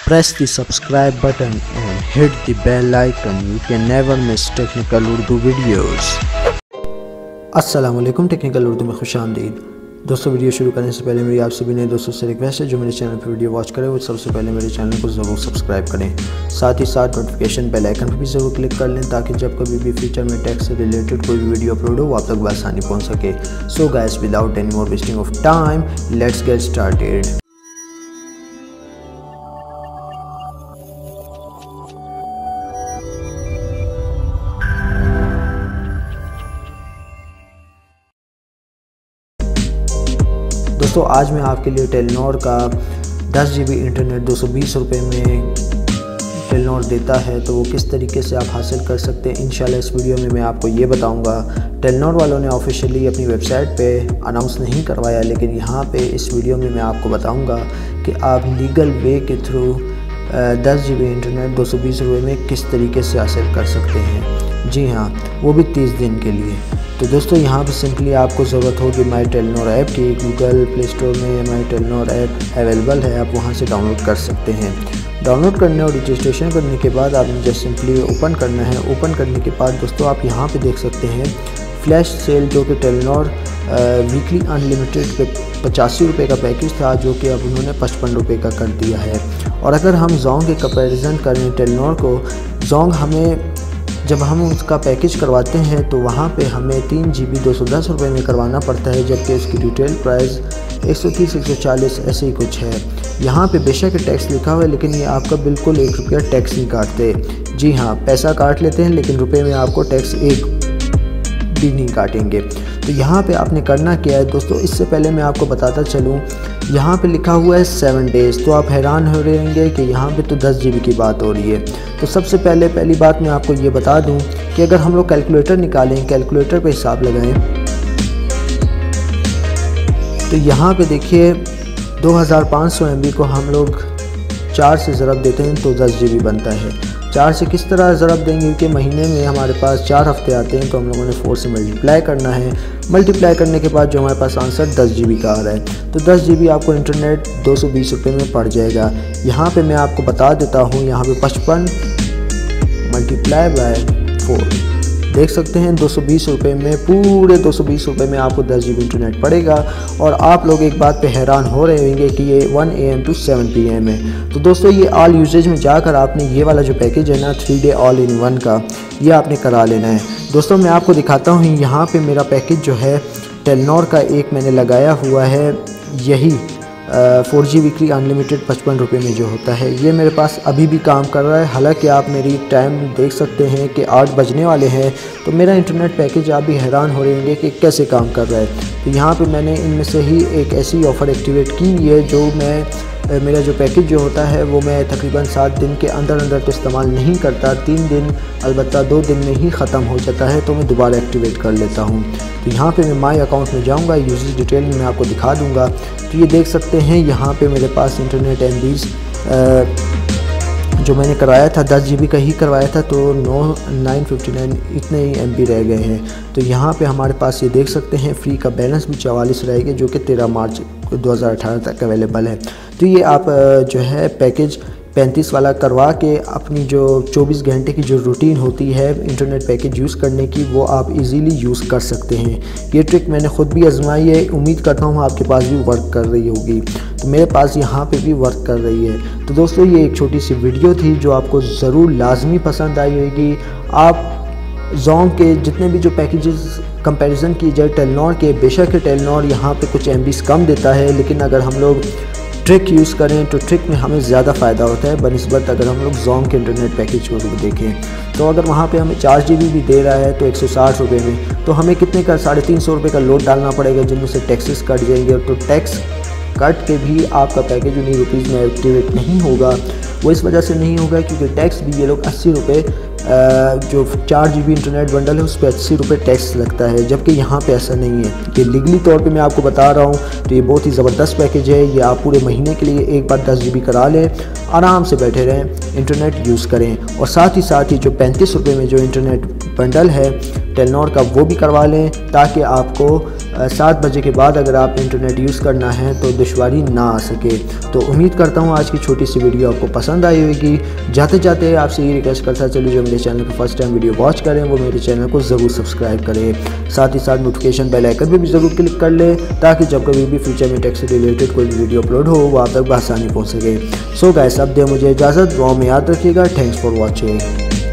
Press the subscribe button and hit the bell icon. You can never miss technical Urdu videos. अस्सलाम वालेकुम, technical Urdu में खुशामदीद। दोस्तों, video शुरू करने से पहले मेरी आप सभी नए दोस्तों से रिक्वेस्ट है जो मेरे चैनल पर वीडियो वॉच करें वो सबसे पहले मेरे चैनल को ज़रूर सब्सक्राइब करें। साथ ही साथ नोटिफिकेशन बेल आइकन पर भी ज़रूर क्लिक कर लें ताकि जब कभी भी फ्यूचर में टेक से रिलेटेड कोई भी वीडियो अपलोड हो वो आप तक बआसानी पहुँच सके। So guys, without any more wasting of time, let's get started. दोस्तों, आज मैं आपके लिए टेलीनॉर का 10 GB इंटरनेट 220 रुपये में टेलीनॉर देता है, तो वो किस तरीके से आप हासिल कर सकते हैं इंशाल्लाह इस वीडियो में मैं आपको ये बताऊंगा। टेलीनॉर वालों ने ऑफिशियली अपनी वेबसाइट पे अनाउंस नहीं करवाया, लेकिन यहाँ पे इस वीडियो में मैं आपको बताऊंगा कि आप लीगल वे के थ्रू 10 GB इंटरनेट 220 रुपये में किस तरीके से हासिल कर सकते हैं। जी हाँ, वो भी 30 दिन के लिए। तो दोस्तों, यहाँ पर सिंपली आपको ज़रूरत होगी माई टेलीनॉर ऐप की। गूगल प्ले स्टोर में माई टेलीनॉर ऐप अवेलेबल है, आप वहाँ से डाउनलोड कर सकते हैं। डाउनलोड करने और रजिस्ट्रेशन करने के बाद आपने जस्ट सिंपली ओपन करना है। ओपन करने के बाद दोस्तों आप यहाँ पे देख सकते हैं फ्लैश सेल, जो कि टेलीनॉर वीकली अनलिमिटेड पे 85 रुपये का पैकेज था, जो कि अब उन्होंने 55 रुपये का कर दिया है। और अगर हम जोंग के कंपैरिजन करें टेलीनॉर को, जोंग हमें जब हम उसका पैकेज करवाते हैं तो वहाँ पे हमें 3 GB 210 रुपये में करवाना पड़ता है, जबकि उसकी रिटेल प्राइस 130-140 ऐसे ही कुछ है। यहाँ पे बेशक टैक्स लिखा हुआ है, लेकिन ये आपका बिल्कुल 1 रुपया टैक्स नहीं काटते। जी हाँ, पैसा काट लेते हैं लेकिन रुपये में आपको टैक्स एक भी नहीं काटेंगे। तो यहाँ पे आपने करना क्या है दोस्तों, इससे पहले मैं आपको बताता चलूँ, यहाँ पे लिखा हुआ है 7 डेज़। तो आप हैरान हो रहे होंगे कि यहाँ पे तो 10 GB की बात हो रही है। तो सबसे पहली बात मैं आपको ये बता दूँ कि अगर हम लोग कैलकुलेटर निकालें, कैलकुलेटर पे हिसाब लगाएं, तो यहाँ पे देखिए 2500 MB को हम लोग 4 से ज़रब देते हैं तो 10 GB बनता है। 4 से किस तरह ज़रब देंगे कि महीने में हमारे पास 4 हफ्ते आते हैं, तो हम लोगों ने 4 से मल्टीप्लाई करना है। मल्टीप्लाई करने के बाद जो हमारे पास आंसर 10 GB का आ रहा है, तो 10 GB आपको इंटरनेट 220 रुपये में पड़ जाएगा। यहाँ पे मैं आपको बता देता हूँ, यहाँ पे 55 मल्टीप्लाई बाय 4 देख सकते हैं 220 रुपये में, पूरे 220 रुपये में आपको 10 GB इंटरनेट पड़ेगा। और आप लोग एक बात पे हैरान हो रहे होंगे कि ये 1 AM to 7 PM है। तो दोस्तों, ये ऑल यूजेज में जाकर आपने ये वाला जो पैकेज है ना 3 डे ऑल इन वन का, ये आपने करा लेना है। दोस्तों, मैं आपको दिखाता हूँ यहाँ पे मेरा पैकेज जो है टेलीनॉर का एक मैंने लगाया हुआ है, यही 4G वीकली अनलिमिटेड 55 रुपये में जो होता है, ये मेरे पास अभी भी काम कर रहा है। हालांकि आप मेरी टाइम देख सकते हैं कि 8 बजने वाले हैं, तो मेरा इंटरनेट पैकेज आप भी हैरान हो रहे होंगे कि कैसे काम कर रहा है। तो यहाँ पे मैंने इनमें से ही एक ऐसी ऑफ़र एक्टिवेट की है जो मेरा जो पैकेज जो होता है वो मैं तकरीबन 7 दिन के अंदर तो इस्तेमाल नहीं करता। 3 दिन अलबत्ता 2 दिन में ही ख़त्म हो जाता है, तो मैं दोबारा एक्टिवेट कर लेता हूँ। तो यहाँ पे मैं माई अकाउंट में जाऊँगा, यूजेज डिटेल में मैं आपको दिखा दूँगा। तो ये देख सकते हैं यहाँ पे मेरे पास इंटरनेट MBs जो मैंने करवाया था 10 GB का ही करवाया था, तो 959 इतने ही MB रह गए हैं। तो यहाँ पे हमारे पास ये देख सकते हैं फ्री का बैलेंस भी 44 रहेगा, जो कि 13 मार्च 2018 तक अवेलेबल है। तो ये आप जो है पैकेज 35 वाला करवा के अपनी जो 24 घंटे की जो रूटीन होती है इंटरनेट पैकेज यूज़ करने की, वो आप इजीली यूज़ कर सकते हैं। ये ट्रिक मैंने ख़ुद भी आजमाई है, उम्मीद करता हूँ आपके पास भी वर्क कर रही होगी। तो मेरे पास यहाँ पे भी वर्क कर रही है। तो दोस्तों, ये एक छोटी सी वीडियो थी जो आपको ज़रूर लाजमी पसंद आई होगी। आप जोंग के जितने भी जो पैकेजेस कंपैरिजन की जाए टेलीनॉर के, बेशक टेलीनॉर यहाँ पे कुछ MBs कम देता है, लेकिन अगर हम लोग ट्रिक यूज़ करें तो ट्रिक में हमें ज़्यादा फ़ायदा होता है बनिस्बत अगर हम लोग जोंग के इंटरनेट पैकेज को देखें। तो अगर वहाँ पे हमें 4 GB भी दे रहा है तो 160 रुपये में, तो हमें कितने का 350 रुपये का लोड डालना पड़ेगा, जिनमें से टैक्सेस कट जाएंगे। तो टैक्स कट के भी आपका पैकेज उन्हीं रुपीज़ में एक्टिवेट नहीं होगा। वो इस वजह से नहीं होगा क्योंकि टैक्स भी ये लोग 80 रुपये जो 4 GB इंटरनेट बंडल है उस पर 80 रुपये टैक्स लगता है, जबकि यहाँ पे ऐसा नहीं है। ये लीगली तौर पे मैं आपको बता रहा हूँ। तो ये बहुत ही ज़बरदस्त पैकेज है। ये आप पूरे महीने के लिए एक बार 10 GB करा लें, आराम से बैठे रहें, इंटरनेट यूज़ करें। और साथ ही जो 35 रुपये में जो इंटरनेट बंडल है टेलीनॉर का, वो भी करवा लें ताकि आपको 7 बजे के बाद अगर आप इंटरनेट यूज़ करना है तो दुश्वारी ना आ सके। तो उम्मीद करता हूँ आज की छोटी सी वीडियो आपको पसंद आई होगी। जाते जाते आपसे ये रिक्वेस्ट करता चलिए, जो मेरे चैनल को फर्स्ट टाइम वीडियो वॉच करें वो मेरे चैनल को ज़रूर सब्सक्राइब करें। साथ ही साथ नोटिफिकेशन बेल आइकन पर भी ज़रूर क्लिक कर लें, ताकि जब कभी भी फ्यूचर में टेक से रिलेटेड कोई भी वीडियो अपलोड हो वो आप तक बआसानी पहुँच सके। सो गाइस, अब दे मुझे इजाज़त, दुआ में याद रखिएगा। Thanks for watching.